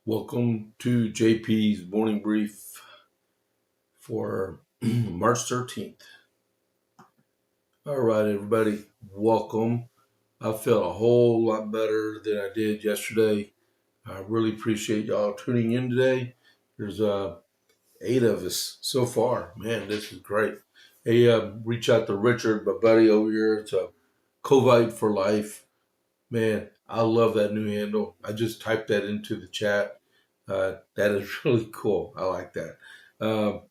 Welcome to JP's morning brief for March 13th. All right, everybody, welcome. I feel a whole lot better than I did yesterday. I really appreciate y'all tuning in today. There's 8 of us so far. Man, this is great. Hey, reach out to Richard, my buddy over here. It's a Covite for life. Man, I love that new handle. I just typed that into the chat. That is really cool. I like that. Um,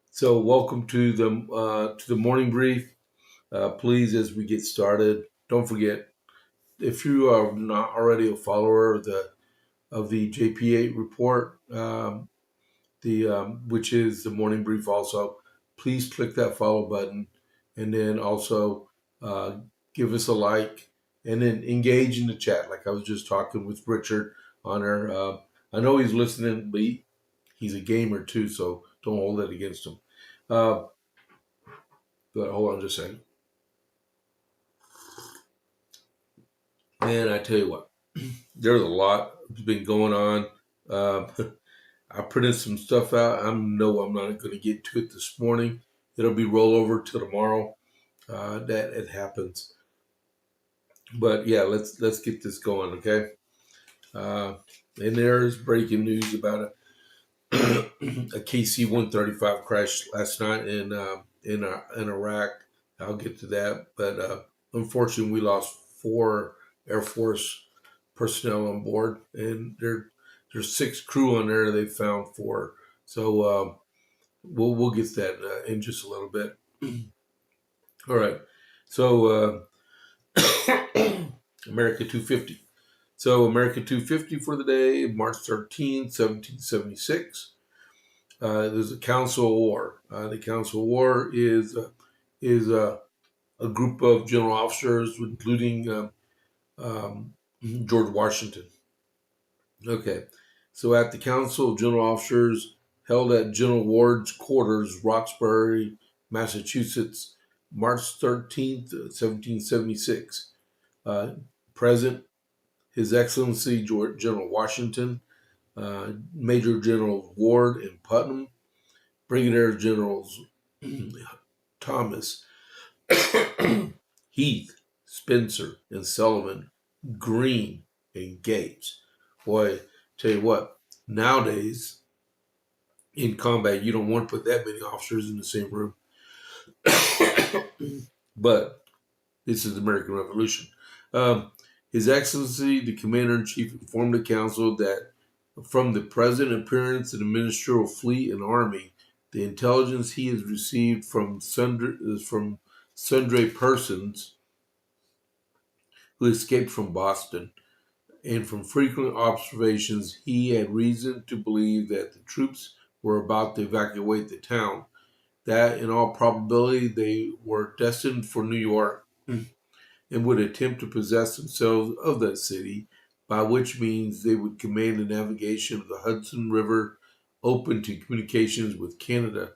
so, welcome to the morning brief. Please, as we get started, don't forget if you are not already a follower of the JP8 report, which is the morning brief. Also, please click that follow button, and then also uh, give us a like, and then engage in the chat. Like I was just talking with Richard on there. I know he's listening, but he's a gamer too, so don't hold that against him. Uh, but hold on just a second. Man, I tell you what, there's a lot that's been going on. I printed some stuff out. I know I'm not going to get to it this morning. It'll be rollover till tomorrow. That it happens. But yeah, let's get this going, okay? And there's breaking news about a KC-135 crash last night in Iraq. I'll get to that, but unfortunately, we lost 4 Air Force personnel on board, and there's 6 crew on there. They found 4, so we'll get to that in just a little bit. All right, so America 250. So America 250 for the day, March 13th, 1776. There's a Council of War. The Council of War is a group of general officers, including George Washington. Okay, so at the Council of General Officers held at General Ward's quarters, Roxbury, Massachusetts, March 13th, 1776. Present, His Excellency General Washington, Major Generals Ward and Putnam, Brigadier Generals Thomas, Heath, Spencer, and Sullivan, Green, and Gates. Boy, tell you what, nowadays in combat, you don't want to put that many officers in the same room. But this is the American Revolution. His Excellency, the Commander-in-Chief, informed the Council that from the present appearance of the ministerial fleet and army, the intelligence he has received from sundry persons who escaped from Boston, and from frequent observations, he had reason to believe that the troops were about to evacuate the town, that in all probability they were destined for New York and would attempt to possess themselves of that city, by which means they would command the navigation of the Hudson River, open to communications with Canada,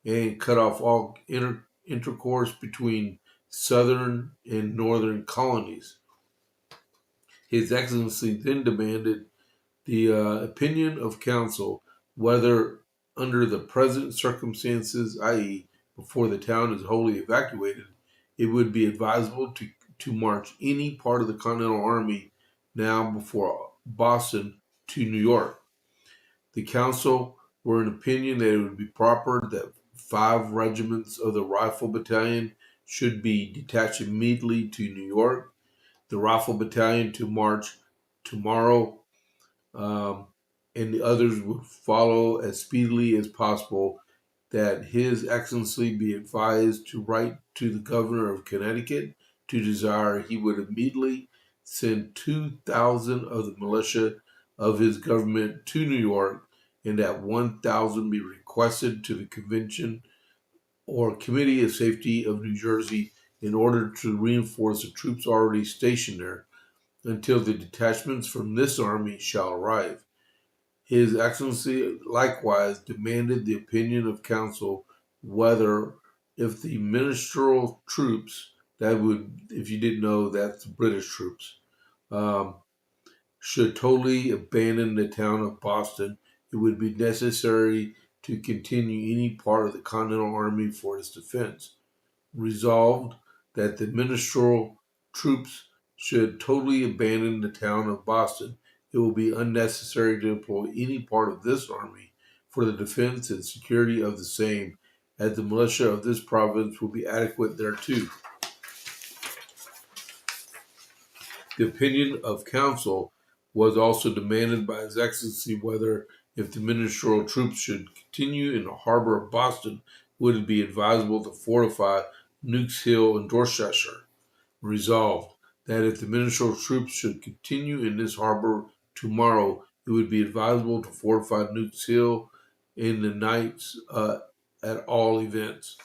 and cut off all intercourse between southern and northern colonies. His Excellency then demanded the opinion of council whether, under the present circumstances, i.e., before the town is wholly evacuated, it would be advisable to march any part of the Continental Army now before Boston to New York. The council were in opinion that it would be proper that 5 regiments of the Rifle Battalion should be detached immediately to New York, the Rifle Battalion to march tomorrow, and the others would follow as speedily as possible, that His Excellency be advised to write to the Governor of Connecticut to desire he would immediately send 2,000 of the militia of his government to New York, and that 1,000 be requested to the Convention or Committee of Safety of New Jersey in order to reinforce the troops already stationed there until the detachments from this army shall arrive. His Excellency likewise demanded the opinion of council whether, if the ministerial troops, that would, if you didn't know, that's the British troops, um, should totally abandon the town of Boston, it would be necessary to continue any part of the Continental Army for its defense. Resolved that the ministerial troops should totally abandon the town of Boston. It will be unnecessary to employ any part of this army for the defense and security of the same, as the militia of this province will be adequate thereto. The opinion of council was also demanded by His Excellency whether, if the ministerial troops should continue in the harbor of Boston, would it be advisable to fortify Newk's Hill and Dorchester. Resolved that if the ministerial troops should continue in this harbor tomorrow, it would be advisable to fortify Newk's Hill in the nights at all events.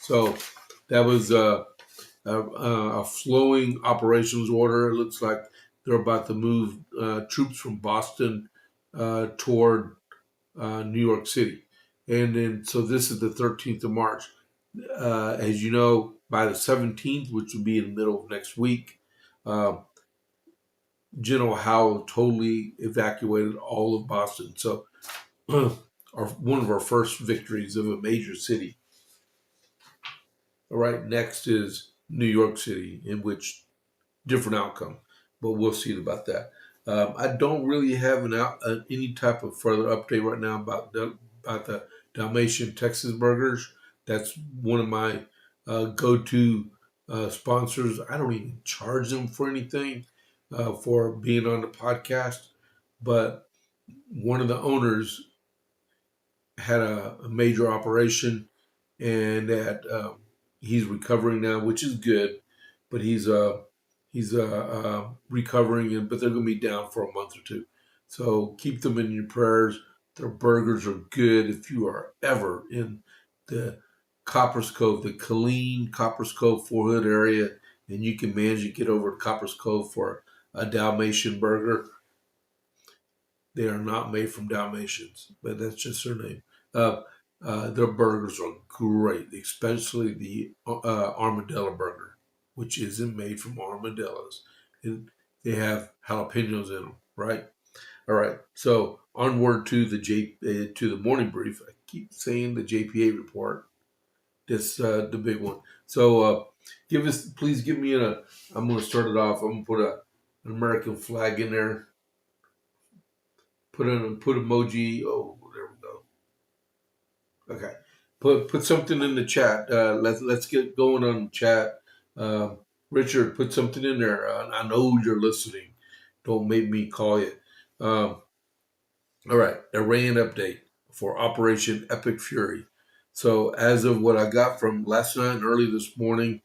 So that was a flowing operations order. It looks like they're about to move troops from Boston toward New York City. And then, so this is the 13th of March. As you know, by the 17th, which will be in the middle of next week, General Howe totally evacuated all of Boston. So, one of our first victories of a major city. All right, next is New York City, in which different outcome, but we'll see about that. I don't really have any type of further update right now about the Dalmatian Texas burgers. That's one of my go-to sponsors. I don't even charge them for anything for being on the podcast, but one of the owners had a major operation, and that he's recovering now, which is good. But he's recovering, but they're going to be down for a month or two. So keep them in your prayers. Their burgers are good. If you are ever in the Coppers Cove, the Killeen, Coppers Cove, Fort Hood area, and you can manage to get over to Coppers Cove for a Dalmatian burger, they are not made from Dalmatians, but that's just their name. Their burgers are great, especially the armadillo burger, which isn't made from armadillos. And they have jalapenos in them, right? All right. So onward to the morning brief. I keep saying the JPA report. That's the big one. So please give me I'm going to start it off. I'm going to put an American flag in there. Put emoji. Oh, there we go. Okay. Put something in the chat. Let's get going on the chat. Richard, put something in there. I know you're listening. Don't make me call you. All right. Iran update for Operation Epic Fury. So as of what I got from last night and early this morning,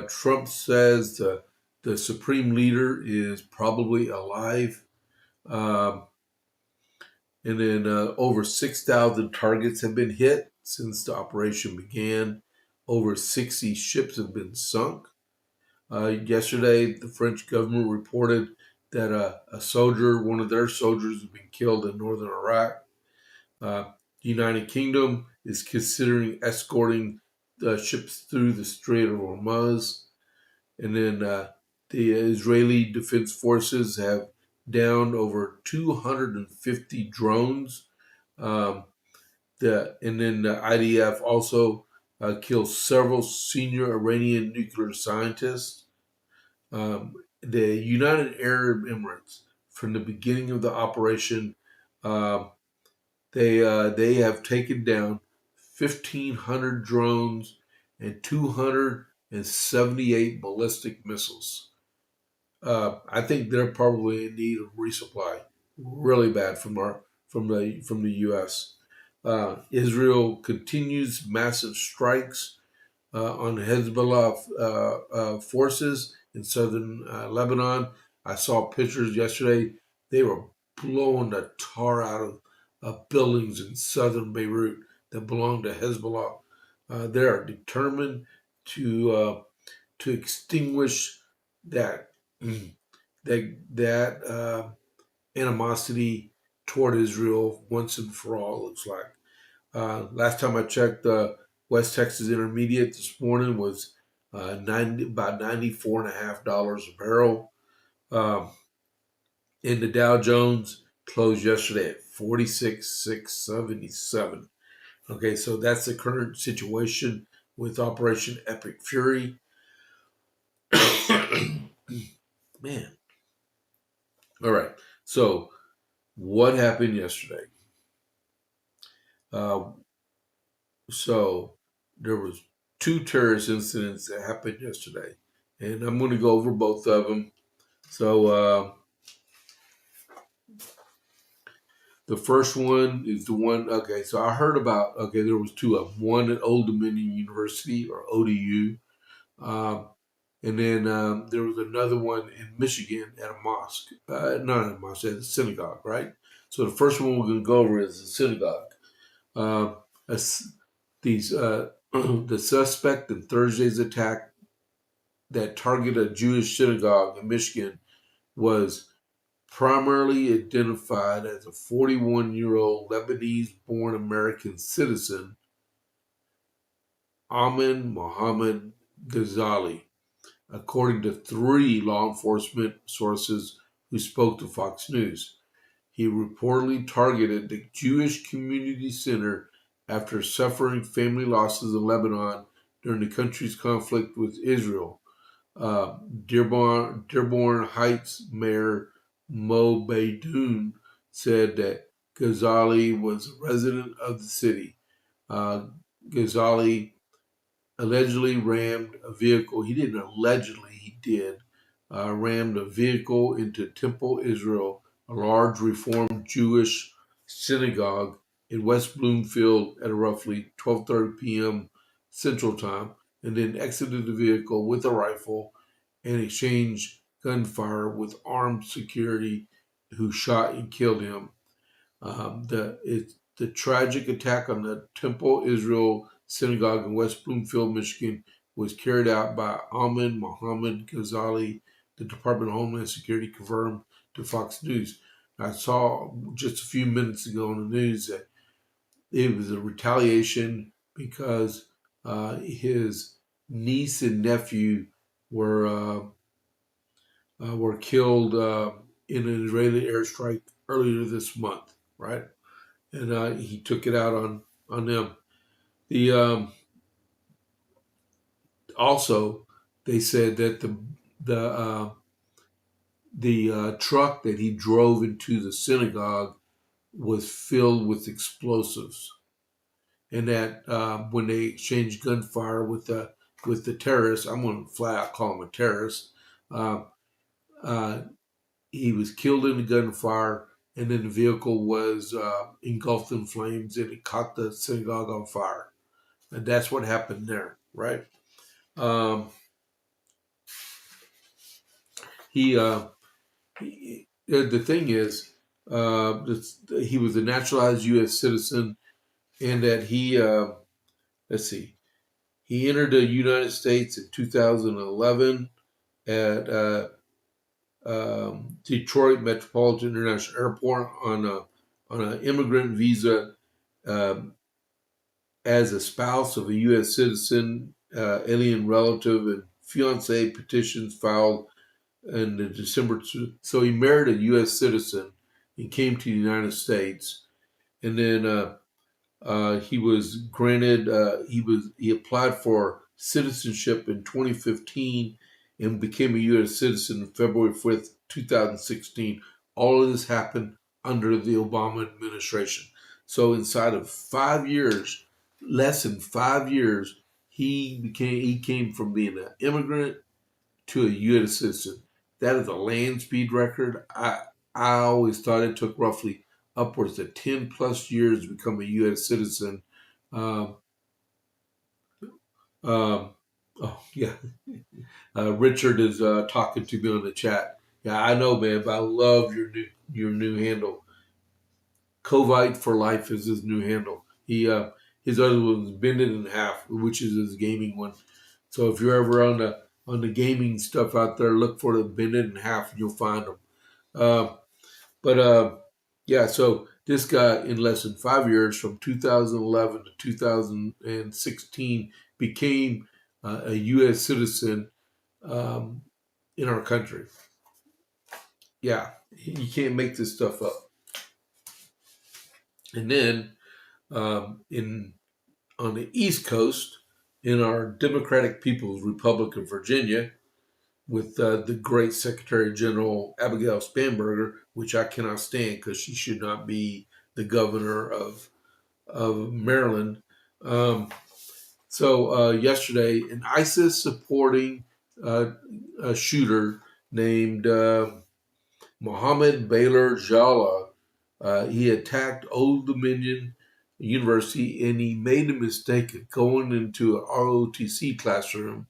Trump says the supreme leader is probably alive. And then over 6,000 targets have been hit since the operation began. Over 60 ships have been sunk. Yesterday, the French government reported that a soldier, one of their soldiers, has been killed in northern Iraq. The United Kingdom is considering escorting the ships through the Strait of Hormuz. And then the Israeli Defense Forces have downed over 250 drones. And then the IDF also killed several senior Iranian nuclear scientists. The United Arab Emirates, from the beginning of the operation, they have taken down 1,500 drones and 278 ballistic missiles. I think they're probably in need of resupply, really bad from the U.S. Israel continues massive strikes on Hezbollah forces in southern Lebanon. I saw pictures yesterday. They were blowing the tar out of buildings in southern Beirut that belong to Hezbollah. They are determined to extinguish that animosity toward Israel once and for all. It looks like. Last time I checked, West Texas Intermediate this morning was about $94.50 a barrel. And the Dow Jones closed yesterday at 46,677. Okay, so that's the current situation with Operation Epic Fury. Man. All right. So what happened yesterday? Uh, so there was two terrorist incidents that happened yesterday, and I'm going to go over both of them. So the first one is the one. Okay, so I heard about. Okay, there was two of them. One at Old Dominion University or ODU, um, and then there was another one in Michigan at a mosque. Not at a mosque, at a synagogue. Right. So the first one we're going to go over is the synagogue. Uh, these the suspect in Thursday's attack that targeted a Jewish synagogue in Michigan was primarily identified as a 41-year-old Lebanese-born American citizen, Amin Mohammed Ghazali, according to three law enforcement sources who spoke to Fox News. He reportedly targeted the Jewish Community Center after suffering family losses in Lebanon during the country's conflict with Israel. Dearborn Heights Mayor Mo Baidoun said that Ghazali was a resident of the city. Ghazali allegedly rammed a vehicle. He didn't allegedly, he did. Rammed a vehicle into Temple Israel, a large Reformed Jewish synagogue in West Bloomfield at roughly 12:30 p.m. Central Time, and then exited the vehicle with a rifle and exchanged gunfire with armed security who shot and killed him. The tragic attack on the Temple Israel Synagogue in West Bloomfield, Michigan, was carried out by Amin Mohammed Ghazali, the Department of Homeland Security confirmed to Fox News. I saw just a few minutes ago on the news that it was a retaliation because his niece and nephew were killed in an Israeli airstrike earlier this month, right? And he took it out on them. The Also, they said that the truck that he drove into the synagogue was filled with explosives, and that when they exchanged gunfire with the terrorists, I'm going to flat out call him a terrorist. Uh, uh, he was killed in the gunfire, and then the vehicle was engulfed in flames, and it caught the synagogue on fire. And that's what happened there, right? Um, he, the thing is, he was a naturalized U.S. citizen, and that let's see, he entered the United States in 2011 at Detroit Metropolitan International Airport on an immigrant visa um, as a spouse of a U.S. citizen, alien relative, and fiance petitions filed in the December. So he married a U.S. citizen and came to the United States, and then he was granted. He applied for citizenship in 2015 and became a U.S. citizen February 5th, 2016. All of this happened under the Obama administration. So inside of 5 years, less than 5 years, he came from being an immigrant to a U.S. citizen. That is a land speed record. I always thought it took roughly upwards of 10 plus years to become a U.S. citizen. Um, um, oh, yeah. Richard is talking to me on the chat. Yeah, I know, man, but I love your new handle. Covite for life is his new handle. His other one is Bend It in Half, which is his gaming one. So if you're ever on the gaming stuff out there, look for the Bend It in Half, and you'll find them. But yeah, so this guy in less than 5 years, from 2011 to 2016, became a U.S. citizen um, in our country. Yeah, you can't make this stuff up. And then in on the East Coast, in our Democratic People's Republic of Virginia, with the great Secretary General Abigail Spanberger, which I cannot stand because she should not be the governor of Maryland. So yesterday, an ISIS supporting a shooter named Mohammed Baylor Jala. He attacked Old Dominion University and he made a mistake of going into an ROTC classroom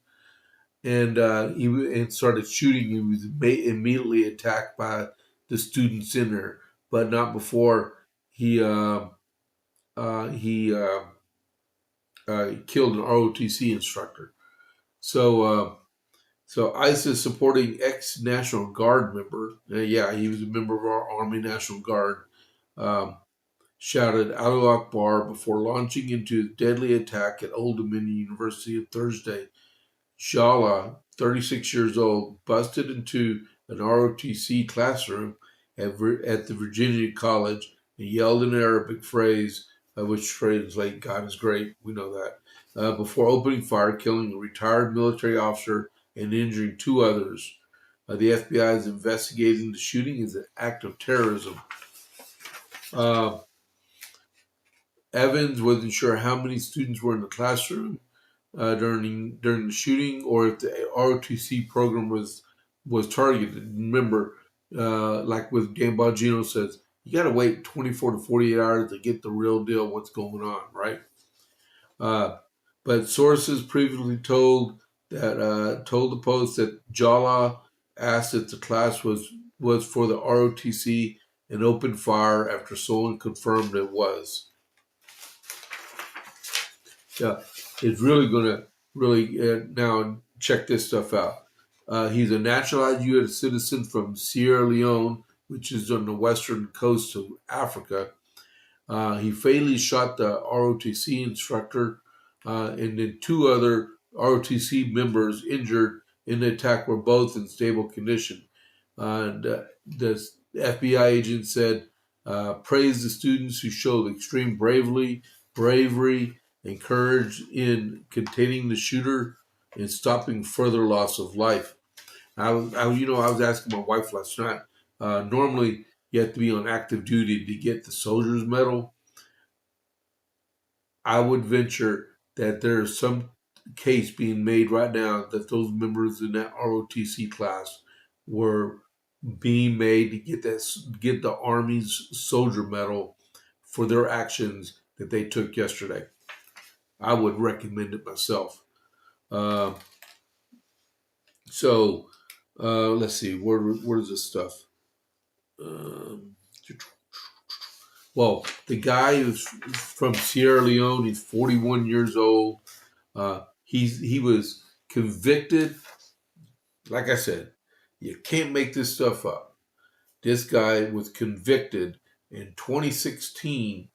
and he started shooting. He was immediately attacked by the students in there, but not before he he killed an ROTC instructor. So so ISIS supporting ex National Guard member, yeah, he was a member of our Army National Guard, um, shouted Allahu Akbar before launching into a deadly attack at Old Dominion University on Thursday. Shala, 36 years old, busted into an ROTC classroom at the Virginia College and yelled an Arabic phrase, which translates "God is great." We know that. Before opening fire, killing a retired military officer and injuring two others. The FBI is investigating the shooting as an act of terrorism. Uh, Evans wasn't sure how many students were in the classroom during the shooting, or if the ROTC program was targeted. Remember, like with Dan Bongino says, you got to wait 24 to 48 hours to get the real deal what's going on, right? But sources previously told the Post that Jala asked if the class was for the ROTC and opened fire after someone confirmed it was. Yeah, it's really going to now check this stuff out. He's a naturalized U.S. citizen from Sierra Leone, which is on the western coast of Africa. He fatally shot the ROTC instructor, and then two other ROTC members injured in the attack were both in stable condition. The FBI agent said, praised the students who showed extreme bravery, and courage in containing the shooter and stopping further loss of life. I was asking my wife last night. Normally, you have to be on active duty to get the soldier's medal. I would venture that there's some case being made right now that those members in that ROTC class were being made to get the Army's soldier medal for their actions that they took yesterday. I would recommend it myself. Uh, so let's see, where's this stuff? Um, well, the guy is from Sierra Leone. He's 41 years old. He was convicted. Like I said, you can't make this stuff up. This guy was convicted in 2016,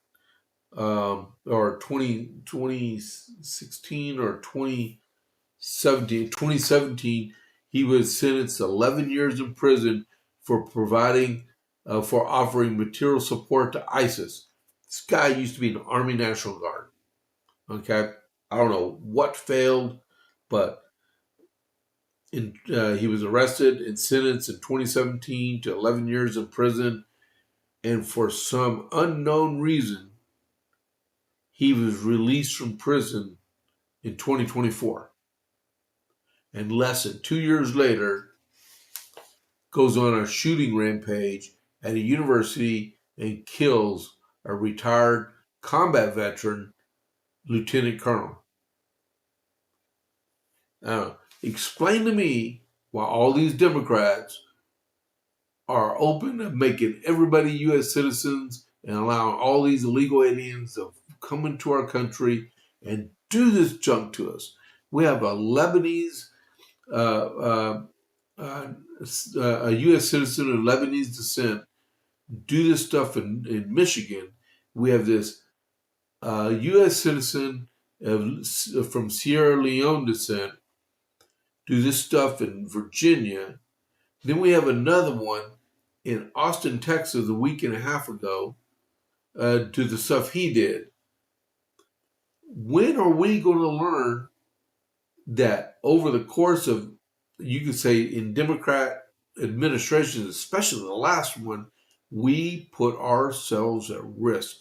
or 2016 or 2017. He was sentenced to 11 years in prison for for offering material support to ISIS. This guy used to be in the Army National Guard. Okay, I don't know what failed, but he was arrested and sentenced in 2017 to 11 years in prison, and for some unknown reason, he was released from prison in 2024. And less than 2 years later, goes on a shooting rampage at a university and kills a retired combat veteran, lieutenant colonel. Now, explain to me why all these Democrats are open to making everybody U.S. citizens and allowing all these illegal aliens to come into our country and do this junk to us. We have a Lebanese, a U.S. citizen of Lebanese descent do this stuff in Michigan. We have this U.S. citizen from Sierra Leone descent do this stuff in Virginia. Then we have another one in Austin, Texas, a week and a half ago, to the stuff he did. When are we going to learn that over the course of, you could say, in Democrat administrations, especially the last one, we put ourselves at risk?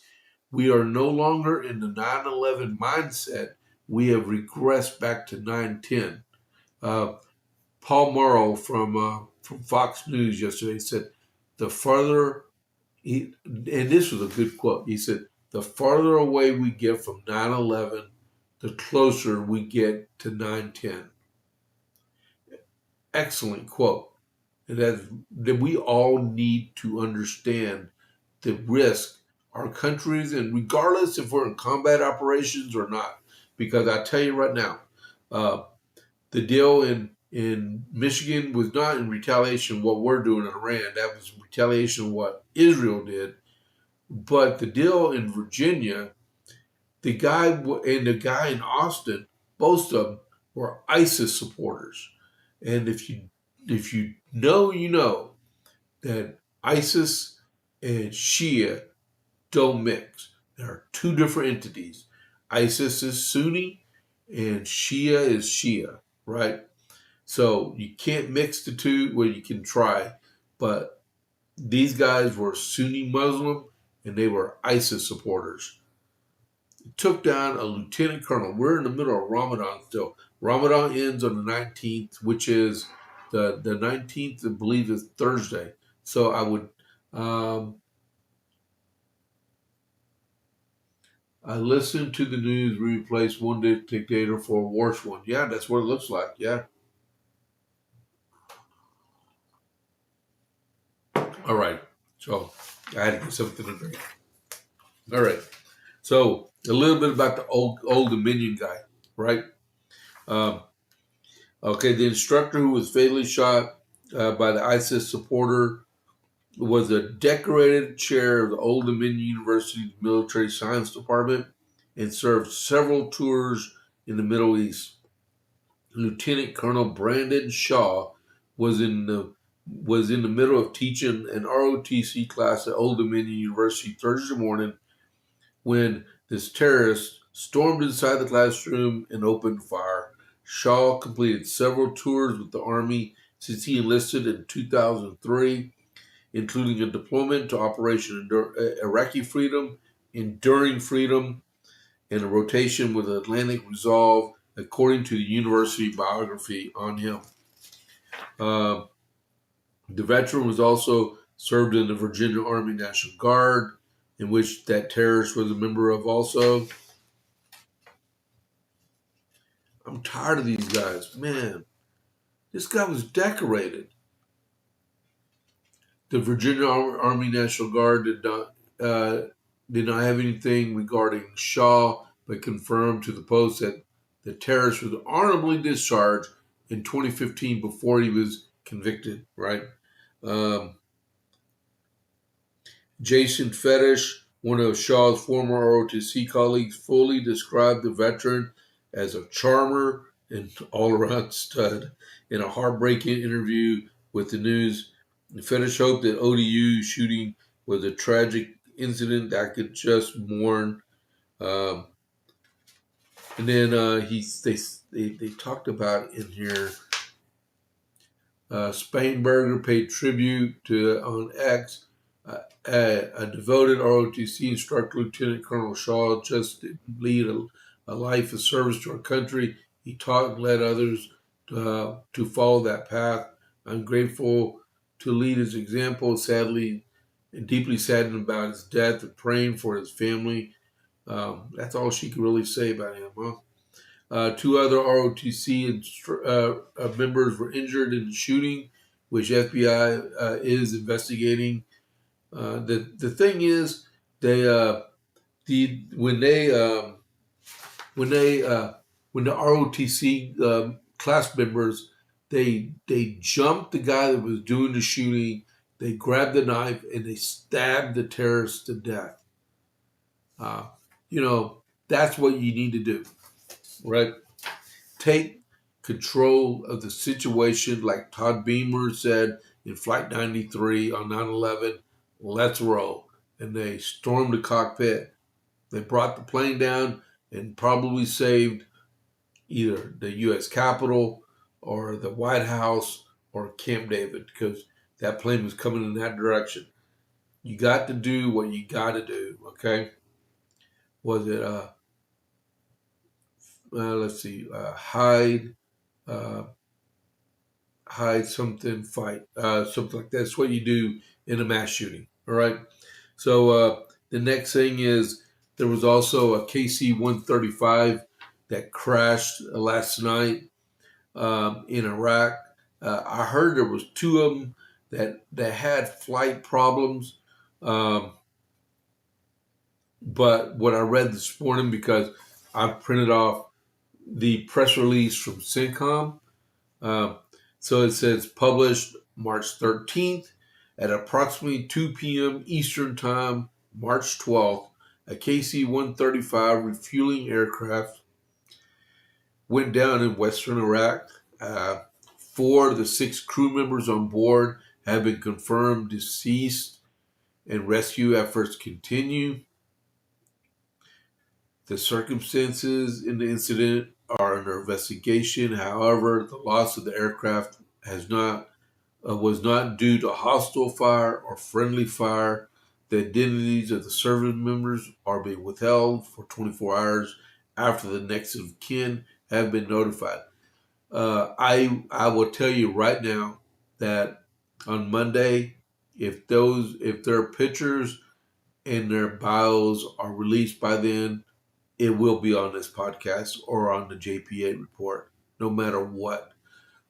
We are no longer in the 9/11 mindset. We have regressed back to 9/10. Paul Morrow from Fox News yesterday said, "The farther," and this was a good quote. He said, "The farther away we get from 9/11, the closer we get to 9/10." Excellent quote. And that we all need to understand the risk our countries, and regardless if we're in combat operations or not, because I tell you right now, uh, the deal in Michigan was not in retaliation of what we're doing in Iran. That was in retaliation of what Israel did. But the deal in Virginia, the guy and the guy in Austin, both of them were ISIS supporters. And if you know, you know that ISIS and Shia don't mix. There are two different entities. ISIS is Sunni and Shia is Shia, right? So you can't mix the two. Well, you can try, but these guys were Sunni Muslim and they were ISIS supporters. It took down a lieutenant colonel. We're in the middle of Ramadan still. Ramadan ends on the 19th, which is the 19th, I believe, is Thursday. So I listened to the news. We replaced one dictator for a worse one. Yeah, that's what it looks like. Yeah. All right. So I had to get something to drink. All right. So a little bit about the old Dominion guy, right? Um, okay, the instructor who was fatally shot by the ISIS supporter was a decorated chair of the Old Dominion University's Military Science Department and served several tours in the Middle East. Lieutenant Colonel Brandon Shaw was in the middle of teaching an ROTC class at Old Dominion University Thursday morning when this terrorist stormed inside the classroom and opened fire. Shaw completed several tours with the Army since he enlisted in 2003, including a deployment to Operation Iraqi Freedom, Enduring Freedom, and a rotation with Atlantic Resolve, according to the university biography on him. Uh, the veteran was also served in the Virginia Army National Guard, in which that terrorist was a member of also. I'm tired of these guys. Man, this guy was decorated. The Virginia Army National Guard did not have anything regarding Shaw, but confirmed to the Post that the terrorist was honorably discharged in 2015 before he was convicted, right? Um, Jason Fetish, one of Shaw's former ROTC colleagues, fully described the veteran as a charmer and all-around stud in a heartbreaking interview with the news. Fetish hoped that ODU shooting was a tragic incident that could just mourn. Um, and then they talked about in here. Spainberger paid tribute to on X. A devoted ROTC instructor, Lieutenant Colonel Shaw, just didn't lead a life of service to our country. He taught and led others to follow that path. I'm grateful to lead his example. Sadly, and deeply saddened about his death and praying for his family. That's all she could really say about him, huh? Two other ROTC members were injured in the shooting, which FBI is investigating. The thing is, they when the ROTC class members they jumped the guy that was doing the shooting. They grabbed the knife and they stabbed the terrorist to death. Uh, that's what you need to do, right? Take control of the situation, like Todd Beamer said. in Flight 93 on 9/11. Let's roll. And they stormed the cockpit. They brought the plane down and probably saved either the U.S. Capitol or the White House or Camp David, because that plane was coming in that direction. You got to do what you got to do, okay? Was it, let's see, uh, hide something, fight, something like that. That's what you do in a mass shooting, all right? So the next thing is there was also a KC-135 that crashed last night in Iraq. I heard there was two of them that had flight problems. Um, but what I read this morning, because I printed off the press release from CENTCOM, so it says published March 13th at approximately 2 p.m. Eastern Time, March 12th, a KC-135 refueling aircraft went down in western Iraq. 4 of the 6 crew members on board have been confirmed deceased, and rescue efforts continue. The circumstances in the incident are under investigation. However, the loss of the aircraft was not due to hostile fire or friendly fire. The identities of the service members are being withheld for 24 hours after the next of kin have been notified. I will tell you right now that on Monday, if their pictures and their bios are released by then, it will be on this podcast or on the JPA report, no matter what.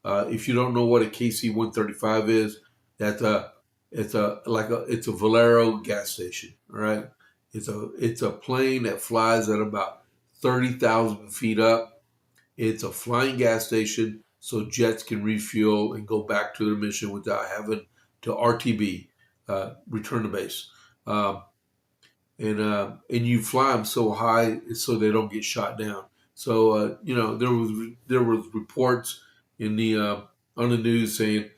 If you don't know what a KC-135 is, it's a Valero gas station. All right, it's a plane that flies at about 30,000 feet up. It's a flying gas station, so jets can refuel and go back to their mission without having to RTB, return to base. Um, and you fly them so high so they don't get shot down. So there was reports in the on the news saying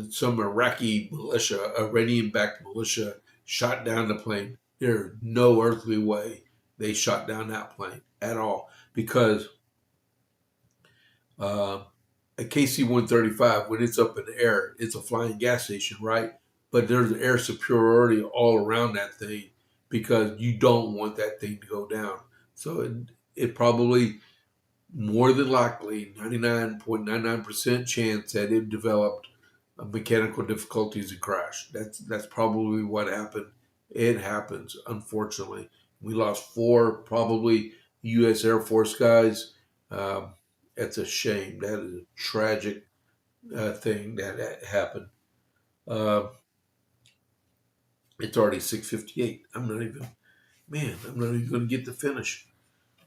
some Iraqi militia, Iranian-backed militia, shot down the plane. There's no earthly way they shot down that plane at all, because uh, a KC-135, when it's up in the air, it's a flying gas station, right? But there's air superiority all around that thing, because you don't want that thing to go down. So it probably, more than likely, 99.99% chance that it developed mechanical difficulties and crashed. That's probably what happened. It happens, unfortunately. We lost 4 probably U.S. Air Force guys. Um, that's a shame. That is a tragic thing that happened. Uh, it's already 6:58. I'm not even going to get to finish.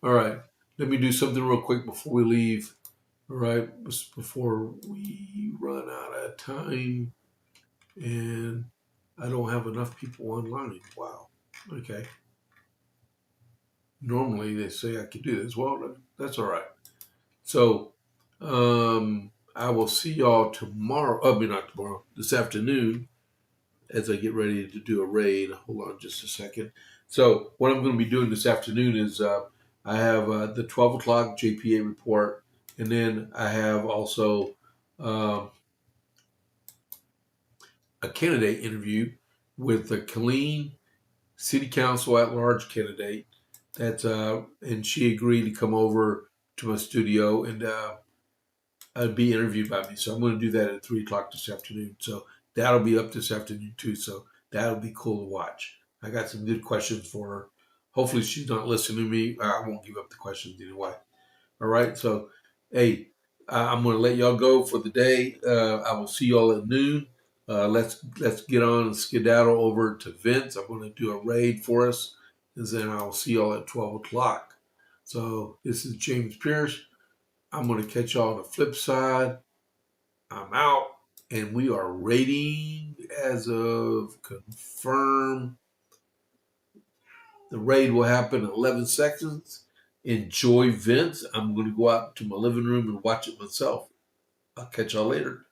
All right. Let me do something real quick before we leave. All right. Before we run out of time. And I don't have enough people online. Wow. Okay. Normally they say I could do this. Well, that's all right. So, I will see y'all tomorrow. I mean, not tomorrow. This afternoon, as I get ready to do a raid. Hold on just a second. So, what I'm going to be doing this afternoon is I have the 12 o'clock JPA report, and then I have also um, a candidate interview with the Killeen City Council at large candidate. And she agreed to come over to my studio and be interviewed by me. So I'm going to do that at 3 o'clock this afternoon. So that'll be up this afternoon too. So that'll be cool to watch. I got some good questions for her. Hopefully she's not listening to me. I won't give up the questions anyway. All right. So, hey, I'm going to let y'all go for the day. I will see y'all at noon. Let's get on and skedaddle over to Vince. I'm going to do a raid for us, and then I'll see y'all at 12 o'clock. So this is James Pierce. I'm going to catch y'all on the flip side. I'm out, and we are raiding as of confirmed. The raid will happen in 11 seconds. Enjoy Vince. I'm going to go out to my living room and watch it myself. I'll catch y'all later.